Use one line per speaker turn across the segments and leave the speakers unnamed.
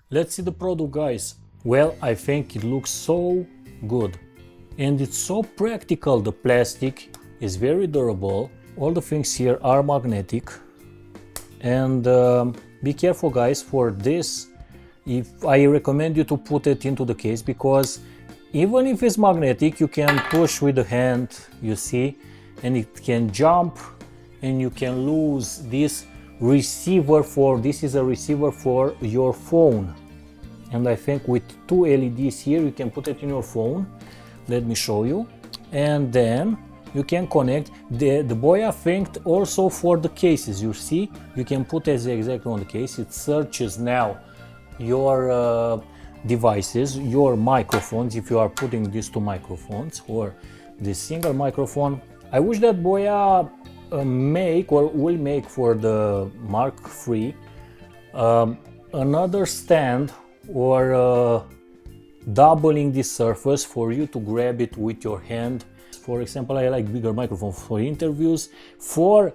Let's see the product, guys. Well, I think it looks so good and it's so practical. The plastic is very durable. All the things here are magnetic, and be careful, guys, for this. If I recommend you to put it into the case, because even if it's magnetic, you can push with the hand, you see, and it can jump and you can lose this receiver. This is a receiver for your phone, and I think with two LEDs here you can put it in your phone. Let me show you. And then you can connect the Boya thinks also for the cases. You see, you can put it exactly on the case. It searches now your devices, your microphones, if you are putting these two microphones or this single microphone. I wish that Boya make or will make for the Mark III another stand or doubling this surface for you to grab it with your hand. For example, I like bigger microphone for interviews. For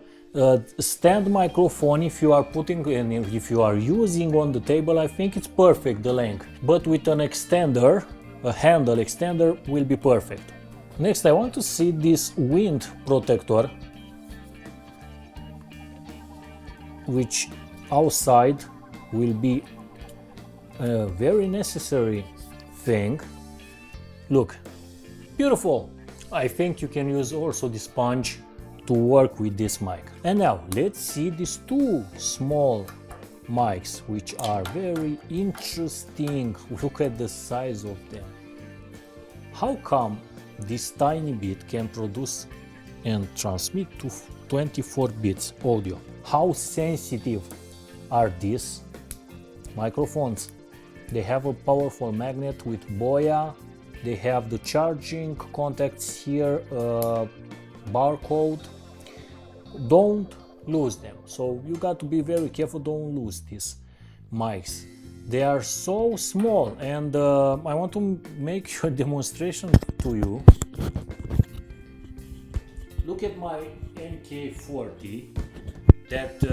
stand microphone, if you are putting and if you are using on the table, I think it's perfect, the length. But with an extender, a handle extender will be perfect. Next, I want to see this wind protector, which outside will be a very necessary thing. Look, beautiful. I think you can use also the sponge to work with this mic. And now let's see these two small mics, which are very interesting. Look at the size of them. How come this tiny bit can produce and transmit to 24 bits audio? How sensitive are these microphones? They have a powerful magnet with Boya. They have the charging contacts here, barcode. Don't lose them. So you got to be very careful, don't lose these mics. They are so small, and I want to make a demonstration to you. Look at my MK40. It's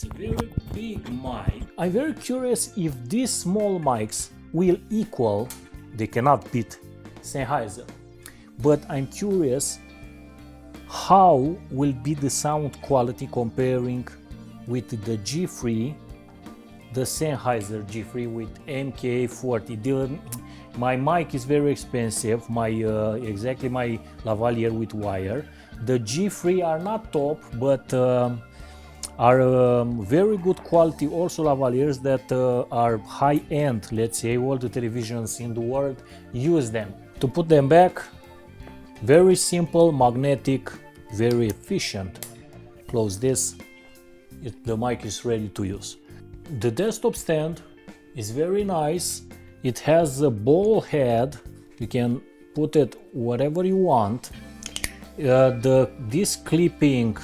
a very big mic. I'm very curious if these small mics will equal, they cannot beat Sennheiser, but I'm curious how will be the sound quality comparing with the G3, the Sennheiser G3 with MK40. My mic is very expensive, my exactly my lavalier with wire. The G3 are not top, but are very good quality also lavaliers that are high-end. Let's say all the televisions in the world use them. To put them back, very simple, magnetic, very efficient. Close this, the mic is ready to use. The desktop stand is very nice. It has a ball head, you can put it whatever you want. This clipping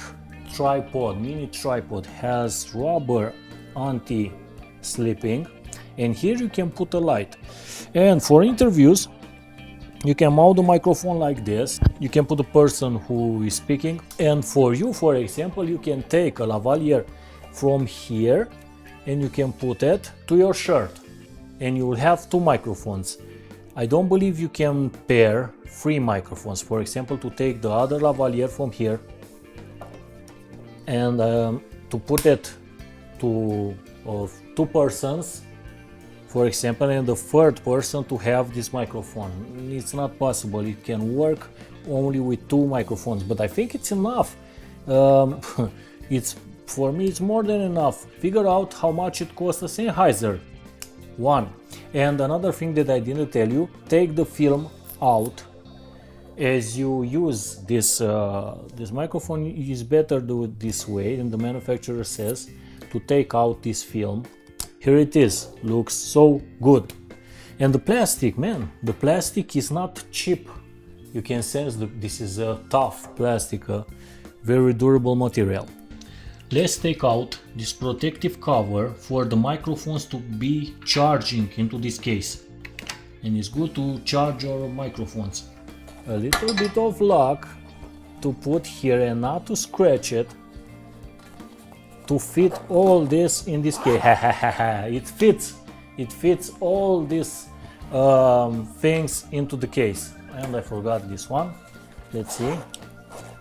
tripod, mini tripod, has rubber anti-slipping, and here you can put a light. And for interviews, you can mount the microphone like this. You can put the person who is speaking, and for you, for example, you can take a lavalier from here and you can put it to your shirt, and you will have two microphones. I don't believe you can pair three microphones. For example, to take the other lavalier from here and to put it to two persons, for example, and the third person to have this microphone. It's not possible. It can work only with two microphones, but I think it's enough. For me, it's more than enough. Figure out how much it costs a Sennheiser one. And another thing that I didn't tell you, take the film out. As you use this microphone, it is better do it this way, and the manufacturer says to take out this film. Here it is, looks so good. And the plastic, man, the plastic is not cheap. You can sense that this is a tough plastic, a very durable material. Let's take out this protective cover for the microphones to be charging into this case. And it's good to charge our microphones. A little bit of luck to put here and not to scratch it. to fit all this in this case. It fits all these things into the case. And I forgot this one. Let's see.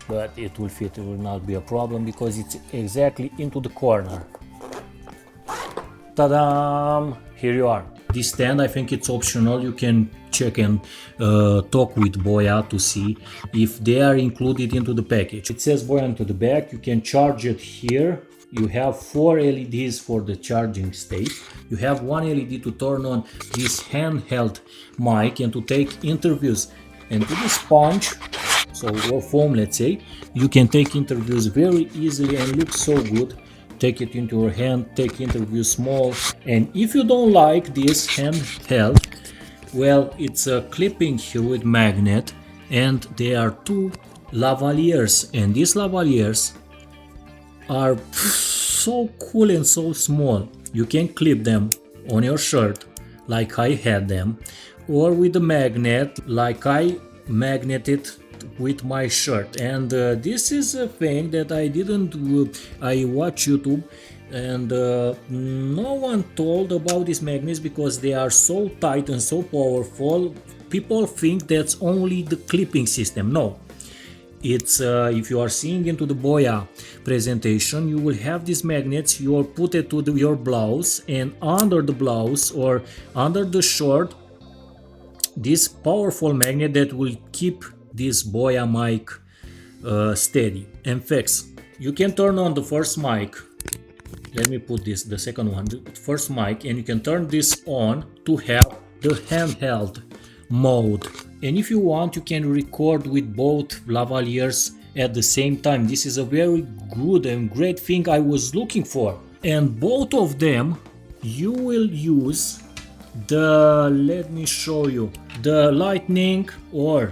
But it will fit, it will not be a problem because it's exactly into the corner. Ta-da! Here you are. This stand, I think it's optional. You can check and talk with Boya to see if they are included into the package. It says Boya into the back. You can charge it here. You have 4 LEDs for the charging state. You have 1 LED to turn on this handheld mic and to take interviews. And to the sponge, so your phone, let's say, you can take interviews very easily and look so good. Take it into your hand, take interviews small. And if you don't like this handheld, well, it's a clipping here with magnet, and there are 2 lavaliers, and these lavaliers are so cool and so small. You can clip them on your shirt like I had them, or with the magnet like I magneted with my shirt. And this is a thing that I didn't do. I watch YouTube and no one told about these magnets because they are so tight and so powerful. People think that's only the clipping system. No, it's if you are seeing into the Boya presentation, you will have these magnets. You will put it to your blouse, and under the blouse or under the shirt, this powerful magnet that will keep this Boya mic steady and fixed. You can turn on the first mic. Let me put this, the second one, the first mic, and you can turn this on to have the handheld mode. And if you want, you can record with both lavaliers at the same time. This is a very good and great thing I was looking for. And both of them, you will use the, let me show you, the lightning or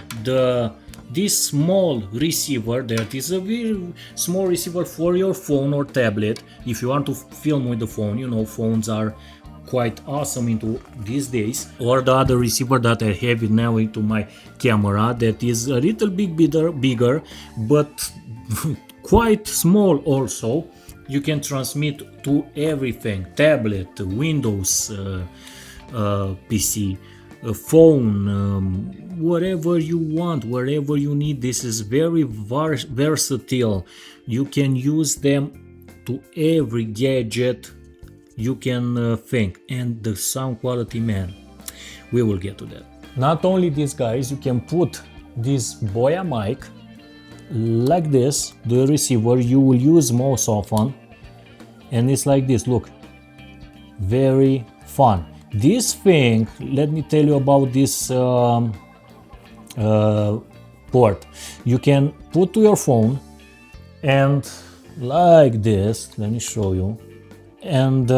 this small receiver. That is a very small receiver for your phone or tablet. If you want to film with the phone, you know, phones are quite awesome into these days. Or the other receiver that I have it now into my camera, that is a little bit bigger but quite small also. You can transmit to everything: tablet, Windows, PC, phone, whatever you want, wherever you need. This is very versatile. You can use them to every gadget you can think. And the sound quality, man, we will get to that. Not only this, guys, you can put this Boya mic like this, the receiver you will use most often, and it's like this. Look, very fun. This thing, let me tell you about this port. You can put to your phone and like this, let me show you, and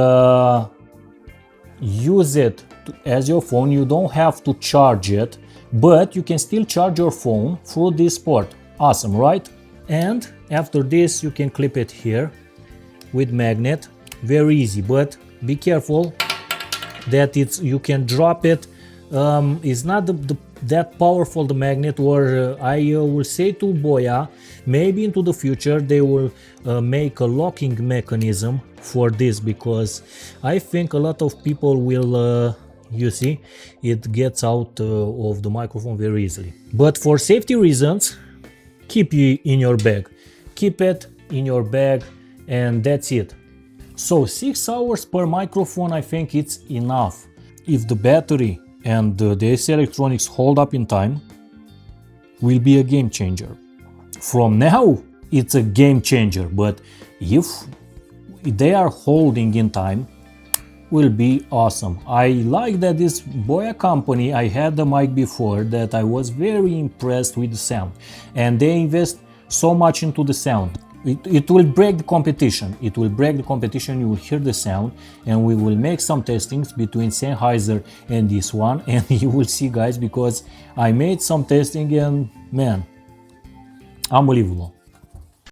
use it as your phone. You don't have to charge it, but you can still charge your phone through this port. Awesome, right? And after this, you can clip it here with magnet. Very easy, but be careful that you can drop it. It's not that powerful, the magnet. Or I will say to Boya, maybe into the future they will make a locking mechanism for this, because I think a lot of people will you see, it gets out of the microphone very easily. But for safety reasons, keep it in your bag. Keep it in your bag, and that's it. So 6 hours per microphone, I think it's enough. If the battery and the AC electronics hold up in time, will be a game changer. From now, it's a game changer, but if they are holding in time, will be awesome. I like that this Boya company, I had the mic before, that I was very impressed with the sound, and they invest so much into the sound. It will break the competition. It will break the competition. You will hear the sound, and we will make some testings between Sennheiser and this one, and you will see, guys, because I made some testing and man, unbelievable.